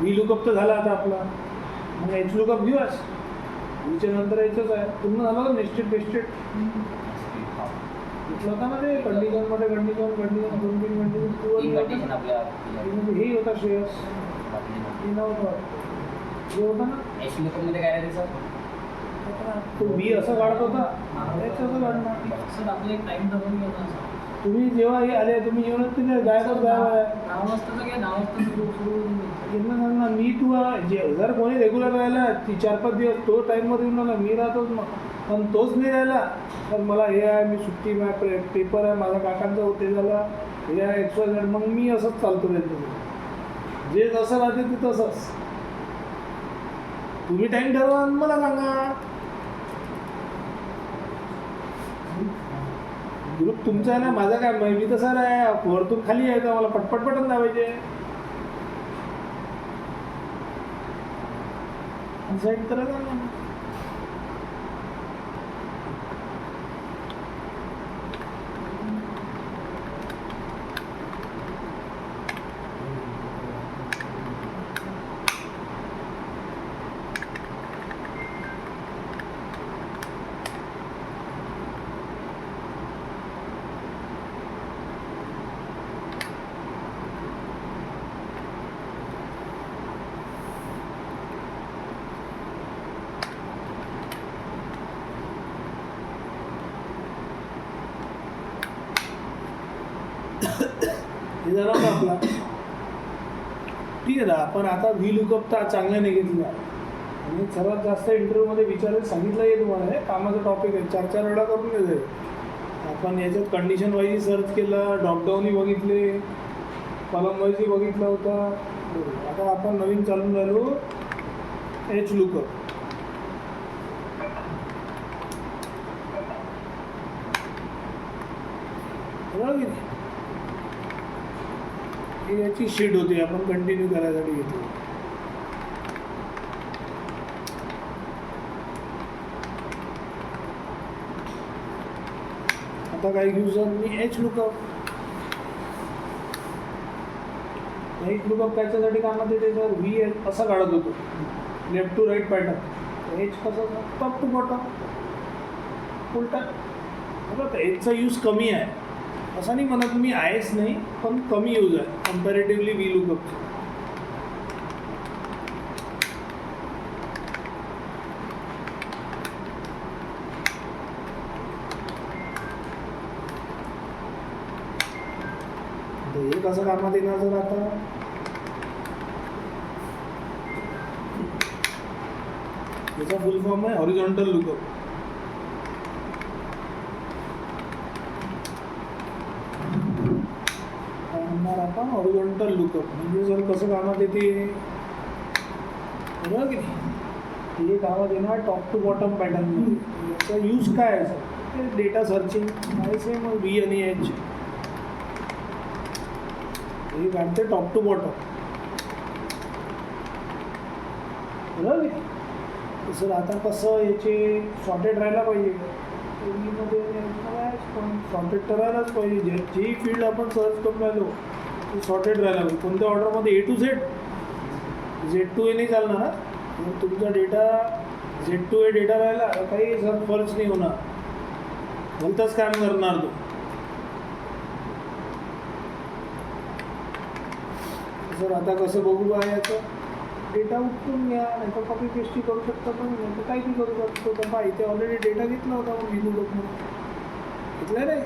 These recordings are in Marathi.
व्ही लुकअप तर झाला आता आपला, मग एच लुकअप घेऊच. व्हीच्या नंतर याचंच आहे पूर्ण झालं का नेस्टेड बेस्टेड घेतलं होता ना ते कंडिशनमध्ये कंडिशन 2-3 कंडिशन म्हणजे हे होता श्रेयस हे नव्हतं हे होतं ना एच लुकअपमध्ये काय राहते सर? तो व्ही असं काढत होता याचं असं काढणार. सर आपलं एक टाईम ठरवून घेतो सर. तुम्ही जेव्हा हे आले तुम्ही येऊनच तिथे गायबच गायब आहे. 9 वाजताचं काय 9 वाजता सुरू यांना सांगणार मी तू जर कोणी रेग्युलर राहिला 4-5 दिवस तो टाईममध्ये येऊन राहिला मी राहतोच मग, पण तोच नाही राहिला तर मला हे आहे मी सुट्टी माझ्या पेपर आहे माझ्या काकांचं होते झाला हे आहे एक्स्ट्रा मग मी असंच चालतो त्यांचं जे जसं राहते ते तसंच. तुम्ही टाईम ठरवा आणि मला सांगा. ग्रुप तुमचा आहे ना माझा काय मी तसा आहे वरतून खाली आहे का मला पटपट बटन दाबायचे साईड करायला ना. हे झाला ना आपला ठीक आहे ना. आपण आता व्ही लुकअप तर चांगल्याने घेतला आणि सर्वात जास्त इंटरव्ह्यूमध्ये विचारायला सांगितलं आहे तुम्हाला हे कामाचा टॉपिक आहे 4-4 वेळा करून देते. आपण याच्यात कंडिशन वाईज सर्च केलं ड्रॉपडाऊनही बघितले कॉलम वाईजही बघितला होता. आता आपण नवीन चालून राहिलो एच लुकअप. बरोबर की नाही ही याची शीट होती आपण कंटिन्यू करायसाठी घेतली. आता काय घेऊ सर मी एच लुकअप. एच लुकअप त्याच्यासाठी कामात येते सर व्ही असं काढत होतो left to right pattern. H कसं टॉप टू बॉटम उलटा बघा एचचा यूज कमी आहे असं नाही म्हणत मी आहेच नाही पण कमी यूज आहे कम्पॅरेटिव्हली व्ही लुकअपचं. हे कसं कामात येणार जर आता याचा फुल फॉर्म आहे हॉरिझॉन्टल लुकअप. आपण हॉरिझॉन्टल लुकअप म्हणजे जर कसं कामात येते बरोबर की नाही हे कामात येणार टॉप टू बॉटम पॅटर्नमध्ये. याचा यूज काय आहे सर डेटा सर्चिंग काय सेम व्ही आणि एच हे काढते टॉप टू बॉटम बरोबर की. सर आता कसं याचे शॉर्टेड राहायला पाहिजे मध्ये पण शॉर्टेड तर राहायलाच पाहिजे. जेही फील्ड आपण सर्च करून राहिलो ते शॉर्टेड राहायला पाहिजे. कोणत्या ऑर्डरमध्ये A to Z Z to A नाही चालणार ना. जर तुमचा data Z to A data राहिला काही सर फर्च नाही होणार भलतंच काम करणार तो. सर आता कसं बघू बा याचं डेटा उठून घ्या नाही तर कॉपी पेस्टही करू शकता पण नाही तर काहीही करू शकतो. तर बा इथे ऑलरेडी डेटा घेतला होता मग व्ही लुकअपमध्ये घेतला रे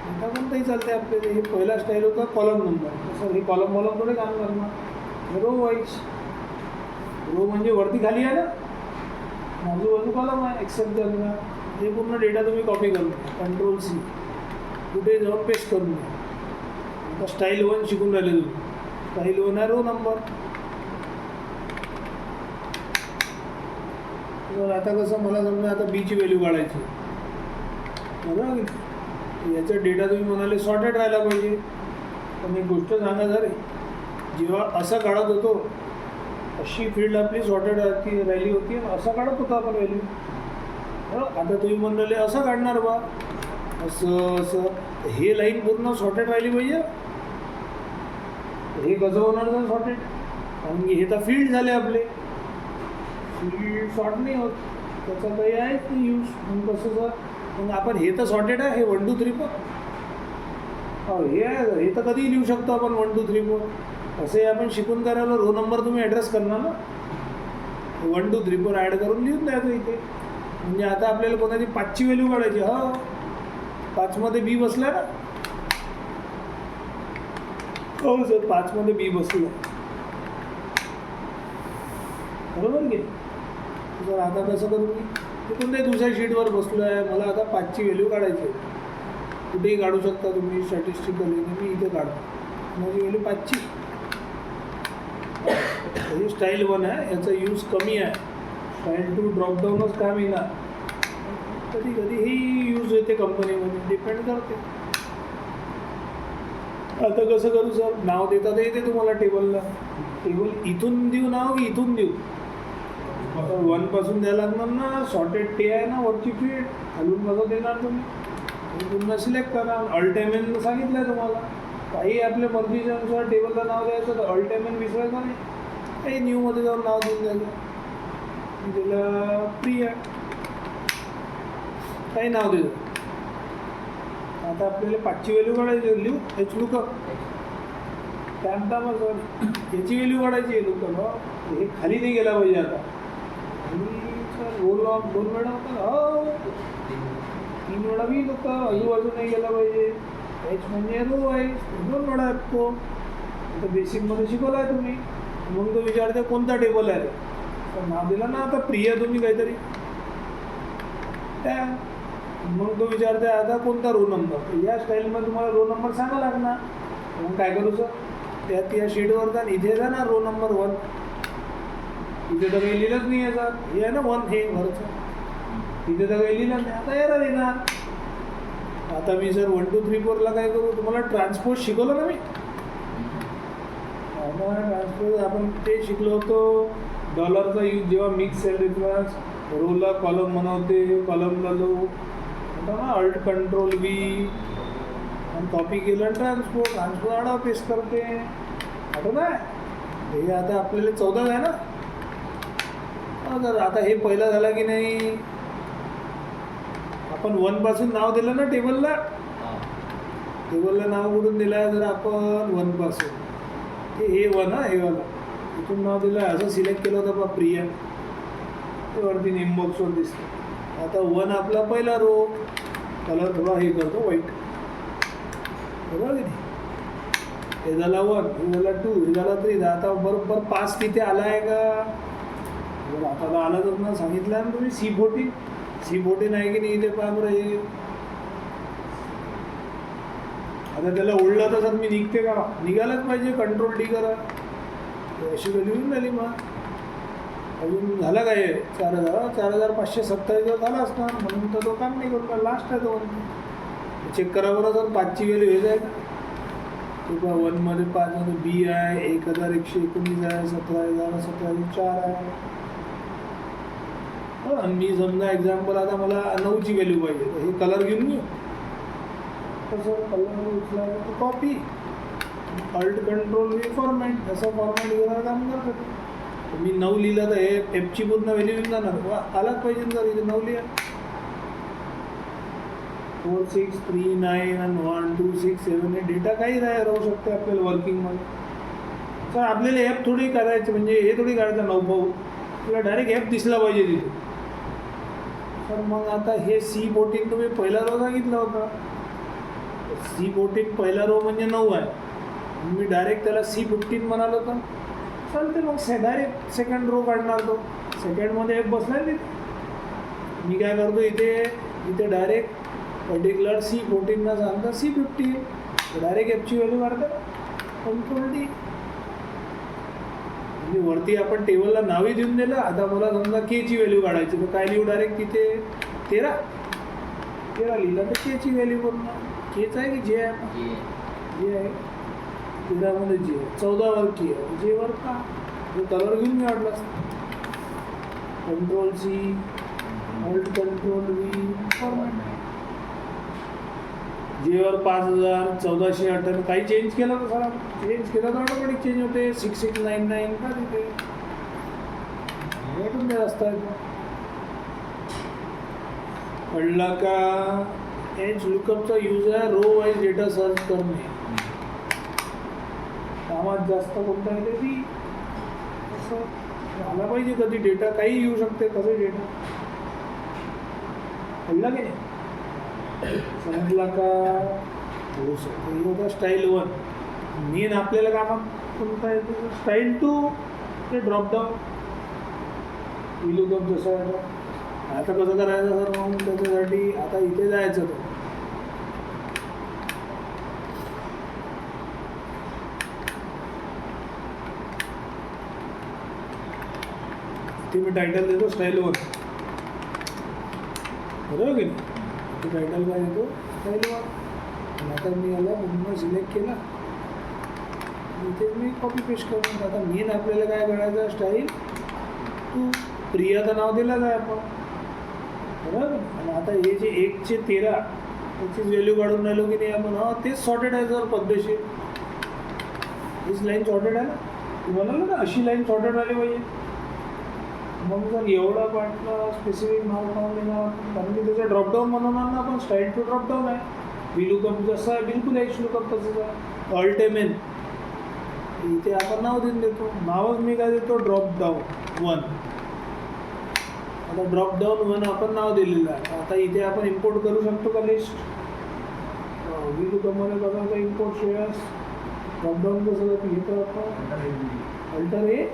डेटा कोणताही चालते आपल्याला. हे पहिला स्टाईल होता कॉलम नंबर. सर हे कॉलम थोडे काम करणार रो वाईज. रो म्हणजे वरती खाली आहे ना आजूबाजू कॉलम आहे एक्सेप्ट करणार. हे पूर्ण डेटा तुम्ही कॉपी करून घ्या Ctrl+C कुठे जाऊन पेस्ट करून घ्या. आता स्टाईल 1 शिकून राहिले तुम्ही. स्टाईल 1 आहे रो नंबर. तर आता कसं मला समजा आता बीची व्हॅल्यू काढायची बरोबर याचा डेटा तुम्ही म्हणाले सॉर्टेड राहायला पाहिजे. पण एक गोष्ट सांगा जर जेव्हा असं काढत होतो अशी फील्ड आपली सॉर्टेड राहिली होती असं काढत होता आपण व्हॅल्यू. आता तुम्ही म्हणाले असं काढणार बा असं असं हे लाईन पूर्ण सॉर्टेड राहिली पाहिजे. हे कसं होणार जर सॉर्टेड आणि हे तर फील्ड झाले आपले, फील्ड शॉर्ट नाही होत, त्याचा काही आहेच नाही यूज. मग कसं सर, मग आपण हे तर सॉर्टेड आहे, हे 1 2 3 4. हो, हे तर कधीही लिहू शकतो आपण 1 2 3 4. असे आपण शिकून करायला रो नंबर तुम्ही ॲड्रेस करणार ना, 1 2 3 4 ॲड करून लिहून द्यायचं इथे. म्हणजे आता आपल्याला कोणाची 5ची व्हॅल्यू काढायची. हो, 5 मध्ये बी बसला ना. हो सर, 5 मध्ये बी बसला, बरोबर की. तर आता कसं करू मी, तिथून ते दुसऱ्या शीटवर बसलो आहे, मला आता 5ची व्हॅल्यू काढायची आहे. कुठेही काढू शकता तुम्ही स्टॅटिस्टिकली, मी इथे काढतो माझी व्हॅल्यू 5ची. ही स्टाईल 1 आहे, याचा यूज कमी आहे. स्टाईल 2 ड्रॉपडाऊनच काम येणार, कधी कधी ही यूज येते कंपनीमध्ये, डिपेंड करते. आता कसं करू सर, नाव देता तर येते तुम्हाला टेबलला. टेबल इथून देऊ नाव की इथून देऊ? 1 पासून द्यायला लागणार ना. सॉर्टेड टे आहे ना वरची फील्ड, खालून कसं देणार तुम्ही? पुन्हा सिलेक्ट करा. अल्टायमेन सांगितलं आहे तुम्हाला, काही आपल्या मर्जीच्यानुसार टेबलला नाव द्यायचं, तर अल्टायमेन विसरायचं नाही, काही न्यूमध्ये जाऊन नाव देऊन द्यायचं. त्याला प्रिया काही नाव देतो. आता आपल्याला 5ची व्हॅल्यू काढायची, लिहू एच लुकअप. काय म्हणता मग सर, याची व्हॅल्यू काढायची आहे लुकअप. हे खाली नाही गेला पाहिजे. आता आणि सर रोल ऑफ 2 वेळा होता. हो, 3 वेळा बी लुकअप, आजूबाजू नाही गेला पाहिजे. एच म्हणजे रो आहे, 2 वेळा तो. आता बेसिकमध्ये शिकवला आहे तुम्ही. मग तो विचारते कोणता टेबल आहे, तर नाव दिलं ना आता प्रिया तुम्ही काहीतरी त्या. मग तो विचारते आता कोणता रो नंबर, या स्टाईलमध्ये तुम्हाला रो नंबर सांगा लागणार. मग काय करू सर, त्यात या शीटवर जा, इथे जा ना रो नंबर 1. इथे तर काही लिहिलंच नाही आहे सर, हे आहे ना 1 हे वरचं, इथे तर काही लिहिलं नाही. आता यायला देणार. आता मी सर 1 2 3 4 ला काय करू, तुम्हाला ट्रान्सपोज शिकवलं ना मी. ट्रान्सपोज आपण ते शिकलो होतो, डॉलरचा यूज जेव्हा मिक्स सेल रेफरन्स, रोला कॉलम बनवते, कॉलमला लो होता ना, अल्ट कंट्रोल V आणि कॉपी केलं ट्रान्सपोज आडा पेस्ट करते. आठवत आहे हे. आता आपल्याला 14 आहे ना. तर आता हे पहिलं झालं की नाही, आपण 1 पासून नाव दिलं ना टेबलला. टेबलला नाव कुठून दिलं आहे, जर आपण 1 पासून, हे 1 हा, हे वाला इथून नाव दिलं आहे. असं सिलेक्ट केलं होतं बा प्रिया, ते वरती नेमबॉक्सवर दिसतं. आता 1 आपला पहिला रो, कलर थोडा हे करतो व्हाईट, बरोबर की नाही. हे झाला 1, हे झाला 2, हे झाला 3. आता बरोबर 5 तिथे आला आहे का? आता तर आलाच ना, सांगितलं ना तुम्ही C14 आहे की नाही इथे. पहा बरं हे. आता त्याला ओढलं तर सर मी निघते का? निघायलाच पाहिजे. कंट्रोल D करा, अशी व्हॅल्यू येऊन झाली. मग अजून झाला काय, 4527 झाला असणार, म्हणून तर तो काम नाही करतो. लास्ट आहे तो. चेक करा बरं सर, 5ची व्हॅल्यू हेच आहे का? तो पहा 1 मध्ये 5 मध्ये बी आहे, 1119 आहे, 17,004 आहे. आणि मी समजा एक्झाम्पल, आता मला 9ची व्हॅल्यू पाहिजे, तर हे कलर घेऊन घेऊ. तसं कलर उचलायचं, copy, alt control V format, असं फॉर्मॅट घेऊन काम करतो. मी 9 लिहिलं तर हे एफची पूर्ण व्हॅल्यू येऊन जाणार. आलाच पाहिजे सर, इथे 9 लिहा. 4 6 3 9 आणि 1 2 6 7 हे डेटा काही राहू शकते आपल्याला वर्किंगमध्ये. सर आपल्याला ॲप थोडी करायचं, म्हणजे हे थोडी काढायचं 9 पाहू, तुला डायरेक्ट ॲप दिसला पाहिजे तिथे. तर मग आता हे C14 तुम्ही पहिला रो सांगितला होता. C14 पहिला रो म्हणजे 9 आहे. मी डायरेक्ट त्याला C15 म्हणालो तर चालते. मग डायरेक्ट सेकंड रो काढणार तो. सेकंडमध्ये ॲप बसला नाही. मी काय करतो, इथे डायरेक्ट पर्टिक्युलर C14 ना सांगता C15, डायरेक्ट ॲपची व्हॅल्यू काढतात. Control D. म्हणजे वरती आपण टेबलला नावही देऊन दिलं. आता मला समजा Kची व्हॅल्यू काढायची, तर काय लिहू डायरेक्ट तिथे 13 लिहिलं तर Kची व्हॅल्यू पूर्ण. Kच आहे की जे आहे? जे आहे. 13 मध्ये जे आहे, 14 वर की आहे, जे वर का कलर घेऊन मी वाटलं असतं. Control C, alt control V format. जेवर 5,1498 काही चेंज केलं तर सर चेंज केलं तर ऑटोमॅटिक चेंज होते 6699 का तिथे भेटून द्या रस्ता कळला का. एच लुकअपचा यूज आहे रो वाईज डेटा सर्च करणे. कामात जास्त कोणता आहे तरी असं आला पाहिजे. कधी डेटा काही येऊ शकते कसं डेटा कळला की नाही समजला का. हो सर हे होता स्टाईल 1. मेन आपल्याला कामात कोणता आहे स्टाईल 2 ते ड्रॉपडाऊन विलुकअप जसं आहे. आता कसं करायचं सर मग त्याच्यासाठी आता इथे जायचं तर ते मी टायटल देतो स्टाईल 1 बरोबर की नाही. ते टायटल काय देतो स्टाईल 1. आता मी याला पुन्हा सिलेक्ट केला इथे मी कॉपी पेस्ट करून. आता मेन आपल्याला काय करायचं स्टाईल 2 प्रियाचं नाव दिलं आहे आपण बरोबर. आणि आता हे जे 1 ते 13 त्याचीच व्हॅल्यू काढून राहिलो की नाही आपण. हां तेच सॉर्टेड आहे जर पद्धतशीर. हीच लाईन सॉर्टेड आहे ना तुम्हाला ना अशी लाईन सॉर्टेड राहिली पाहिजे. मग जर एवढा पार्टला स्पेसिफिक नाव देणार कारण की त्याचं ड्रॉपडाऊन म्हणून ना आपण स्टाईल 2 ड्रॉपडाऊन आहे. विलुकअप जसं आहे बिलकुल एच लुकअप तसंच आहे. ऑल्टेमेन इथे आपण नाव देऊन देतो. नावच मी काय देतो ड्रॉपडाऊन 1. आता ड्रॉपडाऊन 1 आपण नाव दिलेलं आहे. आता इथे आपण इम्पोर्ट करू शकतो का लिस्ट. विलुकअपमध्ये बघायचं इम्पोर्ट शेअर्स ड्रॉपडाऊन कसं जातं घेतो आपण अल्टर ए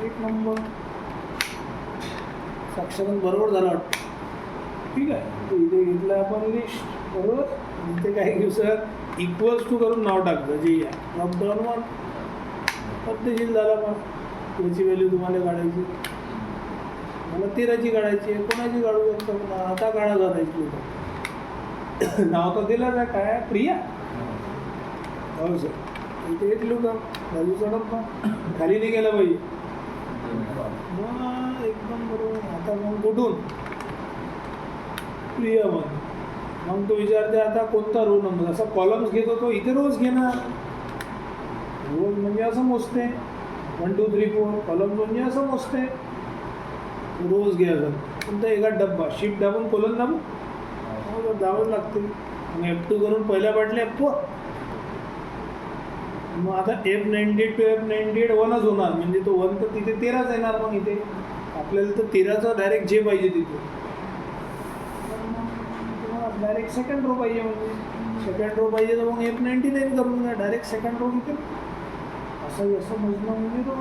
1 नंबर साक्षरन बरोबर झालं वाटतं. ठीक आहे तर इथे घेतलं आपण लिस्ट बरोबर. इथे काय घेऊ सर इक्वल्स टू करून नाव टाकतं जे या ड्रॉपडाऊन 1 पद्धतशीर झाला. मग याची व्हॅल्यू तुम्हाला काढायची मला 13ची काढायची आहे कोणाची काढू शकतो. आता काढा करायची नाव तर दिलं आहे काय प्रिया. हो सर इथे एक लुक बाजू चढत ना खाली नाही गेला पाहिजे मग एकदम बरोबर. आता मग कुठून प्रिया मग तो विचारते आता कोणता रो नंबर. असा कॉलम्स घेत होतो इथे रोज घेणार. रोज म्हणजे असं मोजते 1 2 3 4 कॉलम्स म्हणजे असं मोजते. रोज घ्यायचं कोणता एका डब्बा शिफ्ट दाबून कोलन दाबून दाबच लागते. मग F2 करून पहिल्या पाटल्या F4. मग आता F98 टू F98 1च होणार म्हणजे तो 1 तर तिथे 13च येणार. मग इथे आपल्याला तर 13चा डायरेक्ट जे पाहिजे तिथे तुम्हाला डायरेक्ट सेकंड रो पाहिजे. म्हणजे सेकंड रो पाहिजे तर मग F99 करून घ्या डायरेक्ट सेकंड रो घेते. असं मोजणं म्हणजे तो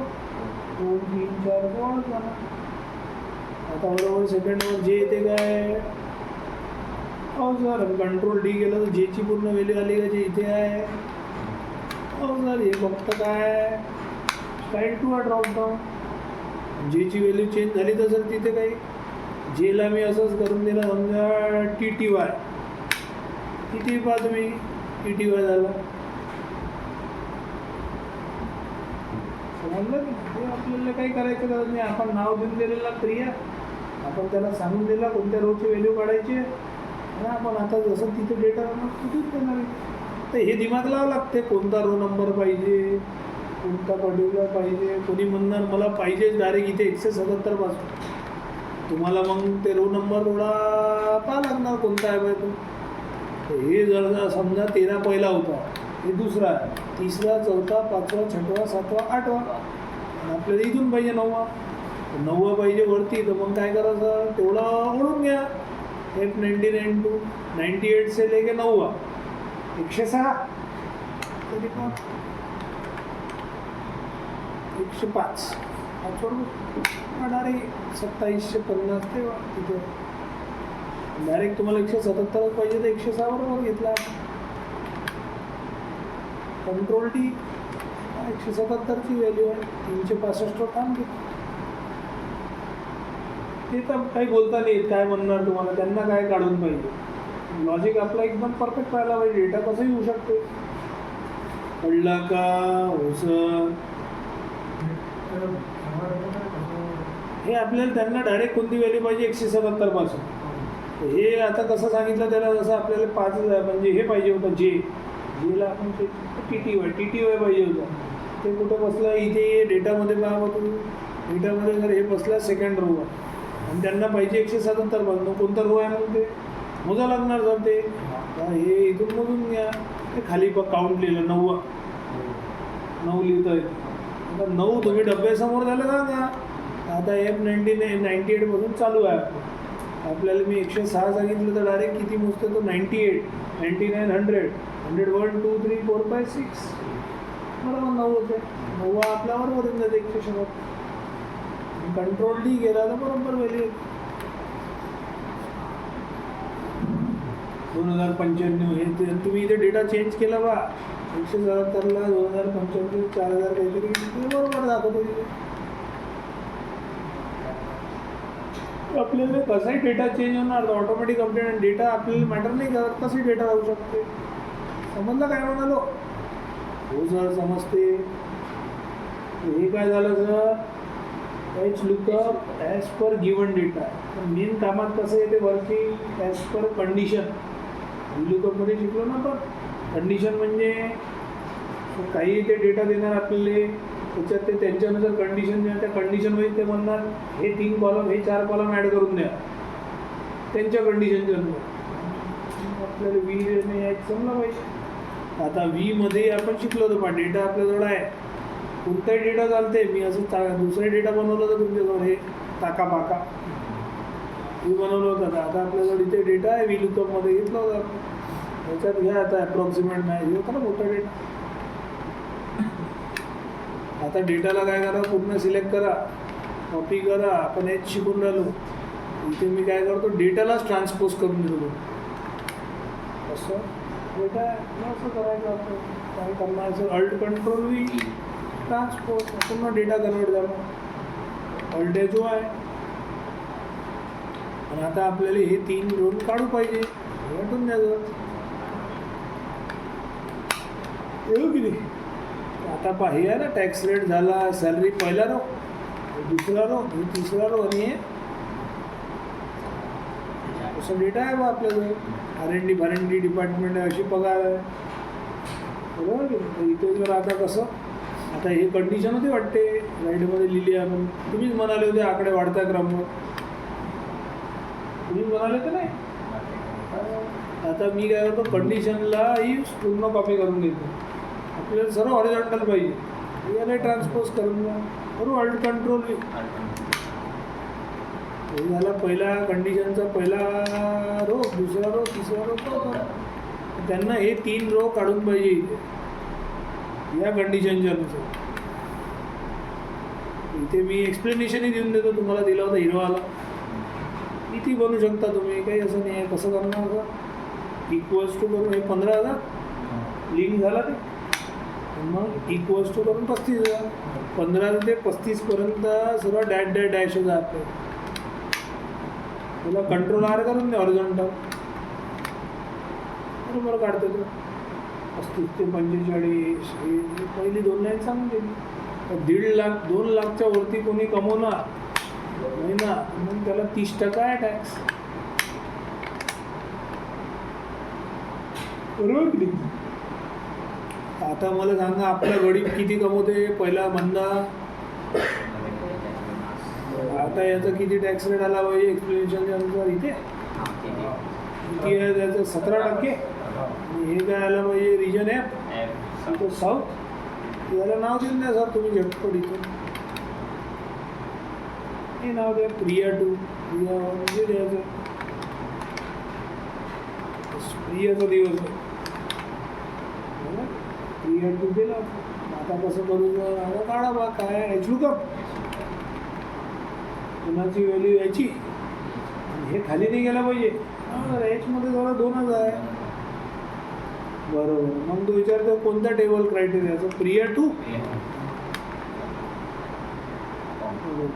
2 3 4 वाढत जाणार. आता बरोबर सेकंडवर जे येते काय हो सर कंट्रोल डी केलं तर जेची पूर्ण व्हॅल्यू आली का जे इथे आहे. हो सर हे फक्त काय स्टाईल 2 हा ड्रॉपडाऊन जेची व्हॅल्यू चेंज झाली तर सर तिथे काही जेला मी असंच करून दिलं समजा TTY किती पहा तुम्ही TTY झाला समजलं की. ते आपल्याला काही करायचं गरज नाही. आपण नाव देऊन दिलेला प्रिया आपण त्याला सांगून दिला कोणत्या रोची व्हॅल्यू काढायची आणि आपण आता जसं तिथे डेटा कुठून देणार आहे. तर हे दिमाग लावावं लागते कोणता रो नंबर पाहिजे कोणता पर्टिक्युलर पाहिजे. कोणी म्हणणार मला पाहिजेच डायरेक्ट इथे 177 पासून तुम्हाला मग ते रो नंबर थोडा पाहा लागणार कोणता आहे तो. तर हे जर समजा 13 पहिला होता हे दुसरा आहे 3रा 4था 5वा 6वा 7वा 8वा आणि आपल्याला इथून पाहिजे 9वा पाहिजे वरती. तर मग काय करायचं तेवढं ओढून घ्या F99 टू 98 से लेके 9वा 106 तरी पण 105 डायरेक्ट 2750 ते तिथे डायरेक्ट तुम्हाला 177 पाहिजे तर 106 बरोबर घेतला. कंट्रोल टी 177ची व्हॅल्यू आहे 365 काम घेतलं. ते तर काही बोलता नाही काय म्हणणार तुम्हाला त्यांना काय काढून पाहिजे. लॉजिक आपला एकदम परफेक्ट राहायला पाहिजे. डेटा कसंही होऊ शकते कळला का. हो सर हे आपल्याला त्यांना डायरेक्ट कोणती व्हॅल्यू पाहिजे 177 पासून हे आता कसं सांगितलं त्याला, जसं आपल्याला 5,000 म्हणजे हे पाहिजे होतं जेला आपण TTY पाहिजे होतं. ते कुठं बसलं इथे डेटामध्ये पहा तू, डेटामध्ये जर हे बसलं सेकंड रो आणि त्यांना पाहिजे 177 मग कोणता रो आहे मग ते मोजा लागणार जर ते. आता हे इथून मधून घ्या, ते खाली काउंट लिहिलं 9 लिहितं आहे. आता 9 तुम्ही डब्यासमोर झालं सांगा. आता F98 पासून चालू आहे आपल्याला मी 106 सांगितलं तर डायरेक्ट किती मोजतो तो 98, 99, 100, 101, 2, 3, 4, 5, 6 बरोबर 9 होते. 9 आपल्या बरोबर येऊन जाते 106. कंट्रोल D गेला तर बरोबर व्हॅल्यू 2095. हे तुम्ही इथे डेटा चेंज केला बा 177ला 2095 4000 काहीतरी ते बरोबर दाखवतो तिथे. आपल्याला कसाही डेटा चेंज होणार तर ऑटोमॅटिक अपडेट आणि डेटा आपल्याला मॅटर नाही करत कशी डेटा राहू शकते. समजलं काय म्हणालो? हो सर समजते. हे काय झालं sir, H lookup as per given data. Main कामात कसं येते वर्किंग ॲज पर कंडिशन. लुकअपमध्ये शिकलो ना आपण. कंडिशन म्हणजे काही ते डेटा देणार आपल्याला, त्याच्यात ते त्यांच्यानुसार कंडिशन द्या, त्या कंडिशन वाईज ते म्हणणार हे 3 कॉलम हे 4 कॉलम ॲड करून द्या त्यांच्या कंडिशनच्या अनुसार. आपल्याला व्ही यायचं समजलं पाहिजे. आता व्हीमध्ये आपण शिकलो होतो पहा डेटा आपल्याजवळ आहे, कोणताही डेटा चालते. मी असं दुसरे डेटा बनवलं होतं तुमच्याजवळ, हे पाका व्ही बनवलं होतं. आता आपल्याजवळ इथे डेटा आहे व्ही लुकअपमध्ये घेतलं होतं आपण. त्याच्यात घ्या आता ॲप्रॉक्सिमेट नाही हे होतं ना मोठा डेटा. आता डेटाला काय करा, पूर्ण सिलेक्ट करा, कॉपी करा. आपण हेच शिकून राहिलो. इथे मी काय करतो डेटालाच ट्रान्सपोज करून देतो. असं डेटा असं करायचं आपण काय करणार, अल्ट कंट्रोल व्ही ट्रान्सपोज पूर्ण डेटा कन्वर्ट झाला. अल्ट जो आहे. आणि आता आपल्याला हे 3 रो काढू पाहिजे, वाटून द्यायचं येऊ की नाही. आता पहा हे आहे ना टॅक्स रेट झाला, सॅलरी पहिला रो, दुसरा रो, तिसरा रो आणि हे असं डेटा आहे बा आपल्याकडे. R&D डिपार्टमेंट आहे, अशी पगार आहे बरोबर की. इथे जर आता कसं आता हे कंडिशन होती वाटते राईटमध्ये लिहिली आहे. आपण तुम्हीच म्हणाले होते आकडे वाढता क्रमवर, तुम्ही म्हणाले तर नाही. आता मी काय करतो कंडिशनला ही पूर्ण कॉपी करून घेतो. आपल्याला सर्व हॉरिझॉन्टल पाहिजे, याला ट्रान्सपोज करून करू अल्ट कंट्रोल. हे झाला पहिला कंडिशनचा पहिला रो, दुसरा रो, तिसरा रो, चौथा रो. त्यांना हे 3 रो काढून पाहिजे इथे या कंडिशनच्या अनुसार. इथे मी एक्सप्लेनेशनही देऊन देतो तुम्हाला, दिला होता हिरोवाला. किती बनवू शकता तुम्ही, काही असं नाही आहे. कसं करणार असं इक्वल्स टू करून हे 15,000 लिंक झाला ते, मग इक्वल्स टू करून 35,000. 15 ते 35पर्यंत सर्व डॅश होता आपलं. तुला कंट्रोल R करून द्या हॉरिझॉन्टल बरोबर काढतो तो. 35 ते 45 हे पहिली 2 लाईन सांगून दिली. 1.5 लाख 2 लाखच्या वरती कोणी कमवणार नाही ना, मग त्याला 30% आहे टॅक्स बरोबर की. आता मला सांगा आपल्या गरीब किती कमवते पहिला बंदा, आता याचा किती टॅक्स रेट आला पाहिजे एक्सप्लेनेशनच्या अनुसार. इथे किती आहे त्याचं 17%. आणि हे काय आलं पाहिजे रिजन F तो साऊथ. याला नाव देऊन द्या सर तुम्ही झटपट इथून. हे नाव द्या प्रिया 2, प्रिया 1 म्हणजे द्यायचं. प्रियाचा दिवस आहे प्रिया 2 दिला. आता कसं करू, आता काढा बा काय एच लुकअप कुणाची व्हॅल्यू याची, हे खाली नाही गेला पाहिजे. एचमध्ये जवळ 2च आहे बरोबर. मग तो विचारतो कोणता टेबल क्रायटेरियाचा, प्रिया 2.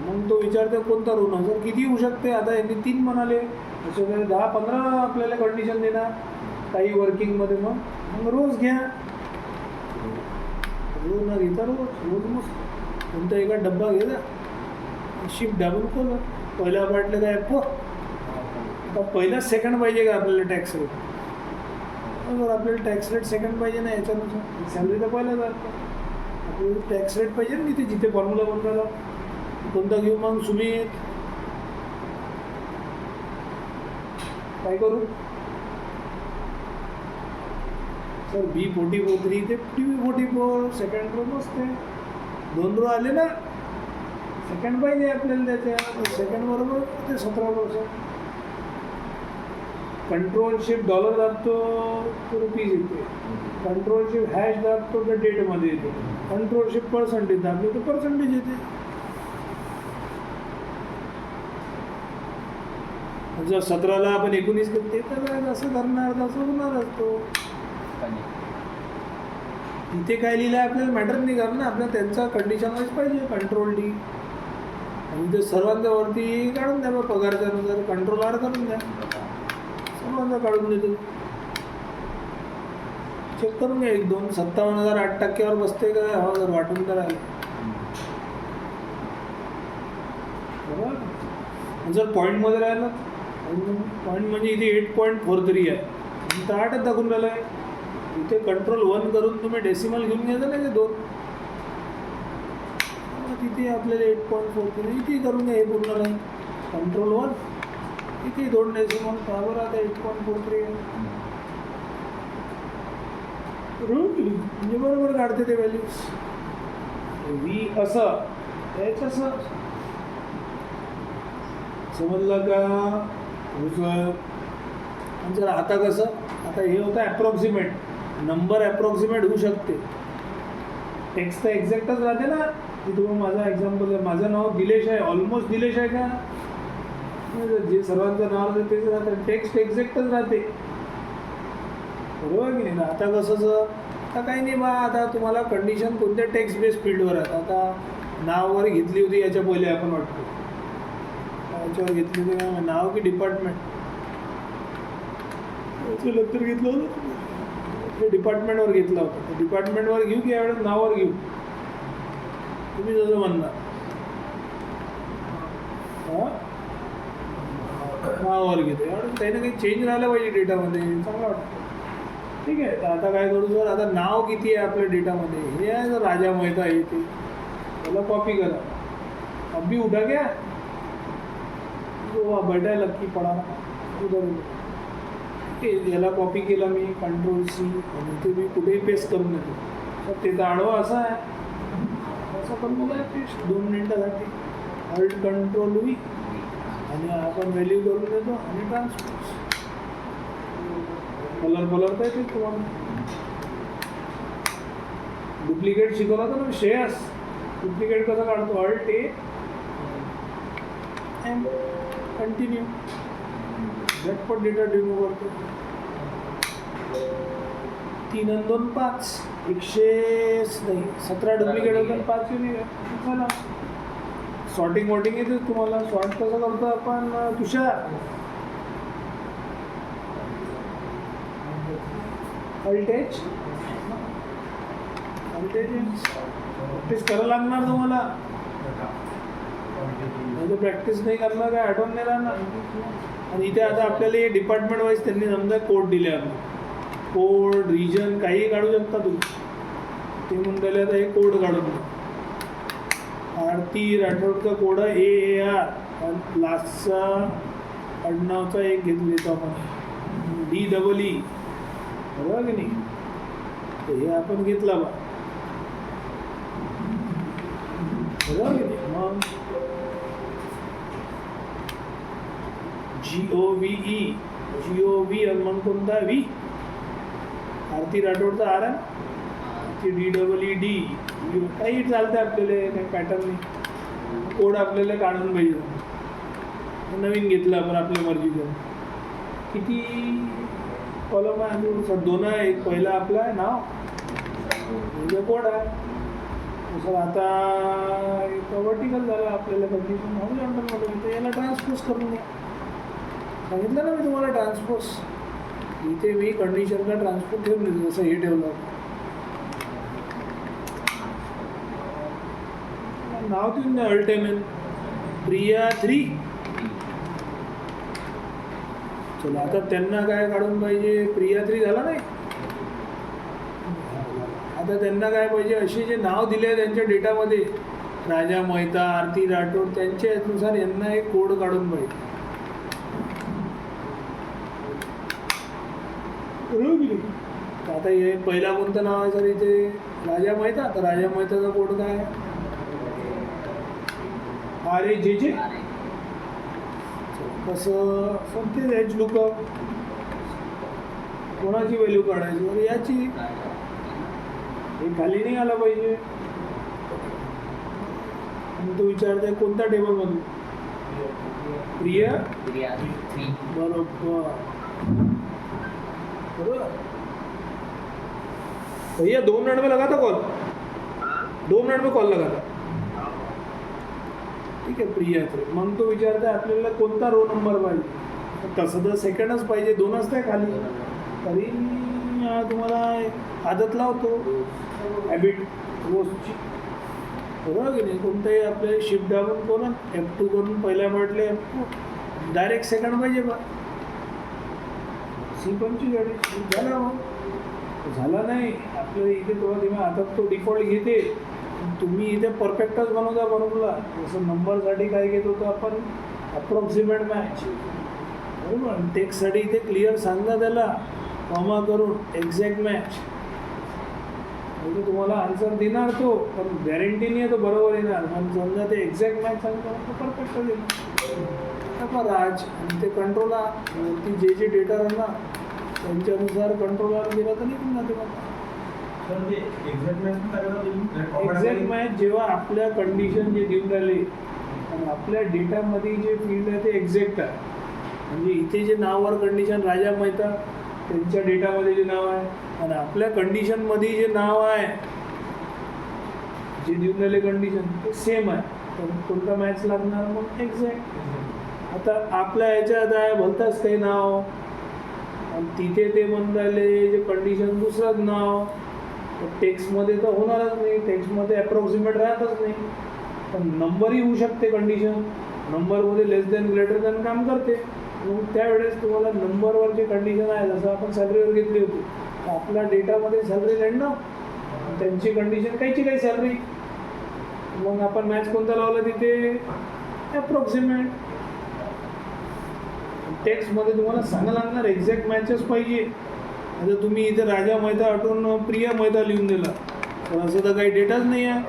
मग तो विचारतो कोणता रो ना सर किती होऊ शकते. आता यांनी 3 म्हणाले, असे 10-15 आपल्याला कंडिशन देणार काही वर्किंगमध्ये. मग रोज घ्या, रोज ना घेता रोज मग कोणता एका डब्बा घ्यायचा, शिफ्ट दाबून खोला. पहिल्या वाटलं काय तर पहिलाच सेकंड पाहिजे का आपल्याला टॅक्स रेट? बरोबर, आपल्याला टॅक्स रेट सेकंड पाहिजे ना याच्यानुसार. सॅलरी तर पहिला जातो, आपल्याला टॅक्स रेट पाहिजे ना तिथे जिथे फॉर्म्युला बनवायला. कोणता घेऊ मग सुमित? काय करू सर? B44 ते B44 सेकंड रो बसते. 2 रो आले ना, सेकंड पाहिजे आपल्याला त्याच्या. सेकंड बरोबर ते 17%. कंट्रोल शिफ्ट डॉलर दाबतो तो रुपीज येते. कंट्रोल शिफ्ट हॅश दाबतो तर डेटमध्ये येते. कंट्रोल शिफ्ट पर्सेंटेज दाबले तर पर्सेंटेज येते. जर 17ला आपण 19 करते तर असं करणार, तसं होणार असतो. इथे काय लिहिलं आहे आपल्याला मॅटर नाही करणार ना, आपल्याला त्यांचा कंडिशन वाईज पाहिजे. कंट्रोल डी आणि ते सर्वांच्या वरती काढून द्या बा पगारच्या नुसार. कंट्रोल आर करून द्या, सर्वांचा काढून देतो. चेक करून घ्या 1-2. 57,000 8% बसते का? हो, जर वाटून तर आहे बरोबर. जर पॉईंटमध्ये राहिलं, पॉईंट म्हणजे इथे 8.43 आहे, तर 8च दाखवून राहिलं आहे. इथे कंट्रोल 1 करून तुम्ही डेसिमल घेऊन घ्यायचं नाही ते 2. तिथे आपल्याला 8.43 इथे करून घ्या. हे पूर्ण नाही, कंट्रोल 1 इथे 2 डेसिमल. बरोबर, आता 8.43 आहे. म्हणजे बरोबर काढते ते व्हॅल्यूज. व्ही असं यायचं असं, समजलं का? जर आता कसं, आता हे होतं ॲप्रॉक्सिमेट. नंबर ॲप्रॉक्सिमेट होऊ शकते, टेक्स्ट तर एक्झॅक्टच राहते ना. मी तुम्हाला माझा एक्झाम्पल आहे. माझं नाव दिलेश आहे, ऑलमोस्ट दिलेश आहे का? जे सर्वांचं नाव आहे तेच राहतं, टेक्स्ट एक्झॅक्टच राहते बरोबर की नाही. आता कसं, आता काही नाही बा. आता तुम्हाला कंडिशन कोणत्या टेक्स्ट बेस फील्डवर आहे. आता नाव वगैरे घेतली होती याच्या पहिले आपण वाटतो, याच्यावर घेतली होती का नाव की डिपार्टमेंट? याचं लेक्चर घेतलं होतं ते डिपार्टमेंटवर घेतलं होतं. डिपार्टमेंटवर घेऊ की यावेळेस नावावर घेऊ? तुम्ही जसं म्हणणार. हां, नावावर घेतो. यावेळेस काही ना काही चेंज राहिलं पाहिजे डेटामध्ये, चांगलं वाटतं. ठीक आहे, तर आता काय करू सर? आता नाव किती आहे आपल्या डेटामध्ये? हे आहे जर राजा मेहता आहे ते, त्याला कॉपी करा. अभी उठा क्या तो बैठा लक्की पडा उधर. ठीक आहे, याला कॉपी केला मी, कंट्रोल C, आणि ते मी कुठेही पेस्ट करून देतो. तर ते तर आडवा असा आहे, असं करून द्या पेस्ट 2 मिनिटासाठी. अल्ट कंट्रोल V आणि आपण व्हॅल्यू करून देतो आणि ट्रान्सपोज. कलर तर येते तुम्हाला. डुप्लिकेट शिकवला तर श्रेयस, डुप्लिकेट कसं काढतो? Alt A M, continue. झटपट डेटा रिमूव्ह करतो. 3 आणि 2 5, 17 डुप्लिकेट होतं, 5 युनिक. चला, सॉर्टिंग वॉटिंग येते तुम्हाला. सॉर्ट कसं करतो आपण? तुषार अल्टेज प्रॅक्टिस करायला लागणार तुम्हाला. म्हणजे प्रॅक्टिस नाही करणार काय आठवण नाही राहणार. आणि इथे आता आपल्याला हे डिपार्टमेंट वाईज त्यांनी समजा कोड दिले आहे. कोड रिजन काही काढू शकता तुम्ही. ते म्हणून आता हे कोड काढून द्या. आरती राठोडचा कोड आहे AAR, आणि लास्टचा आडनावचा एक घेतलेतो आपण DEE, बरोबर की नाही? तर हे आपण घेतला बा, बरोबर की नाही? मग GOV आणि मग कोणता V? आरती राठोडचा R आहे, DEED काही चालतं आपल्याला, काही पॅटर्न नाही. कोड आपल्याला काढून पाहिजे. नवीन घेतलं आपण आपल्या मर्जीचं. किती कॉलम आहे? 2 आहे. एक पहिला आपलं आहे नाव, म्हणजे कोड आहे. तसं आता एक वर्टिकल झालं आपल्याला कंडिशन हॉरिझॉन्टल. याला ट्रान्सपोज करून घ्या. सांगितलं ना मी तुम्हाला ट्रान्सपोज. इथे मी कंडिशनला ट्रान्सपोज ठेवून देतो, जसं हे ठेवलं. नाव देऊन द्या अल्टेमेन प्रिया 3. चला आता त्यांना काय काढून पाहिजे, प्रियात्री झाला नाही. आता त्यांना काय पाहिजे, असे जे नाव दिले आहे त्यांच्या डेटामध्ये, राजा मेहता, आरती राठोड, त्यांच्या यानुसार यांना एक कोड काढून पाहिजे. बरोबर की नाही? तर आता हे पहिला कोणतं नाव आहे सर इथे, राजा मेहता. तर राजा मेहताचा कोड काय आहे, RAJJ. कसं समजेल एच लुकअप, कोणाची व्हॅल्यू काढायची, तर याची. हे खाली नाही आला पाहिजे. आणि तो विचारते कोणत्या टेबलमधून, प्रिया. बरोबर बरोबर. भैया 2 मिनट में लगा था कॉल, 2 मिनट में कॉल लगा था. ठीक आहे, प्रिया. तर मग तो विचारते आपल्याला कोणता रो नंबर पाहिजे. तसं तर सेकंडच पाहिजे, 2च नाही खाली. तरी तुम्हाला आदत लावतो हॅबिट रोजची, बरोबर की नाही. कोणताही आपले शिफ्ट दाबून करून F2 करून पहिल्या म्हटले डायरेक्ट सेकंड पाहिजे बा. C5ची गाडी झाला. मग झाला नाही आपल्याला इथे तेव्हा आता तो डिफॉल्ट घेते. तुम्ही इथे परफेक्टच बनवता बरोबर. जसं नंबरसाठी काय घेत होतो आपण, अप्रॉक्सिमेट मॅच, बरोबर. टेक्स्टसाठी इथे क्लिअर सांगा त्याला, कॉमा करून एक्झॅक्ट मॅच. म्हणजे तुम्हाला आन्सर देणार तो, पण गॅरंटी नाही आहे तो बरोबर येणार. पण समजा ते एक्झॅक्ट मॅच सांगतो तर परफेक्ट येणार. आता राज आणि ते कंट्रोलर, ती जे डेटा राहणार त्यांच्यानुसार कंट्रोलर गेला तर निघून जाते. एक्झॅक्ट मॅच जेव्हा आपल्या कंडिशन जे देऊन राहिले आणि आपल्या डेटामध्ये जे फील्ड आहे ते एक्झॅक्ट आहे. म्हणजे इथे जे नावावर कंडिशन राजा मेहता त्यांच्या डेटामध्ये जे नाव आहे आणि आपल्या कंडिशनमध्ये जे नाव आहे जे देऊन राहिले कंडिशन ते सेम आहे. तर कोणता मॅच लागणार, मग एक्झॅक्ट. आता आपल्या ह्याच्यात आहे भलताच काही नाव आणि तिथे ते म्हणून राहिले जे कंडिशन दुसरंच नाव. टेक्स्टमध्ये तर होणारच नाही, टेक्स्टमध्ये अप्रॉक्सिमेट राहतच नाही. पण नंबरही होऊ शकते कंडिशन, नंबरमध्ये लेस दॅन ग्रेटर दॅन काम करते. मग त्यावेळेस तुम्हाला नंबरवर जे कंडिशन आहे, जसं आपण सॅलरीवर घेतली होती, तर आपल्या डेटामध्ये सॅलरी रँडम, त्यांची कंडिशन काहीची काही सॅलरी. मग आपण मॅच कोणता लावला तिथे, अप्रॉक्सिमेट. टेक्स्टमध्ये तुम्हाला सांगायला लागणार एक्झॅक्ट मॅचेस पाहिजे. आता तुम्ही इथे राजा मेहता आठवून प्रिया मेहता लिहून दिला, तर असं तर काही डेटाच नाही आहे.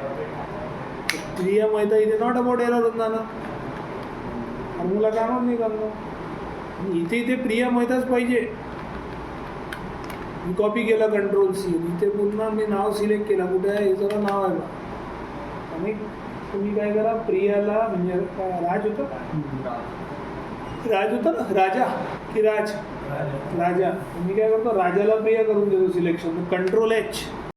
प्रिया मेहता इथे नॉट अबाउट एरर होत ना, फॉर्म्युला कामच नाही करणार. इथे प्रिया मेहताच पाहिजे. मी कॉपी केला Ctrl+C, इथे पुन्हा मी नाव सिलेक्ट केला, कुठे आहे हे सगळं नाव आहे बा. आणि तुम्ही काय करा, प्रियाला म्हणजे राज होतं ना, राजा की राजा. मी काय करतो, राजाला प्रिया करून देतो सिलेक्शन, Ctrl+H.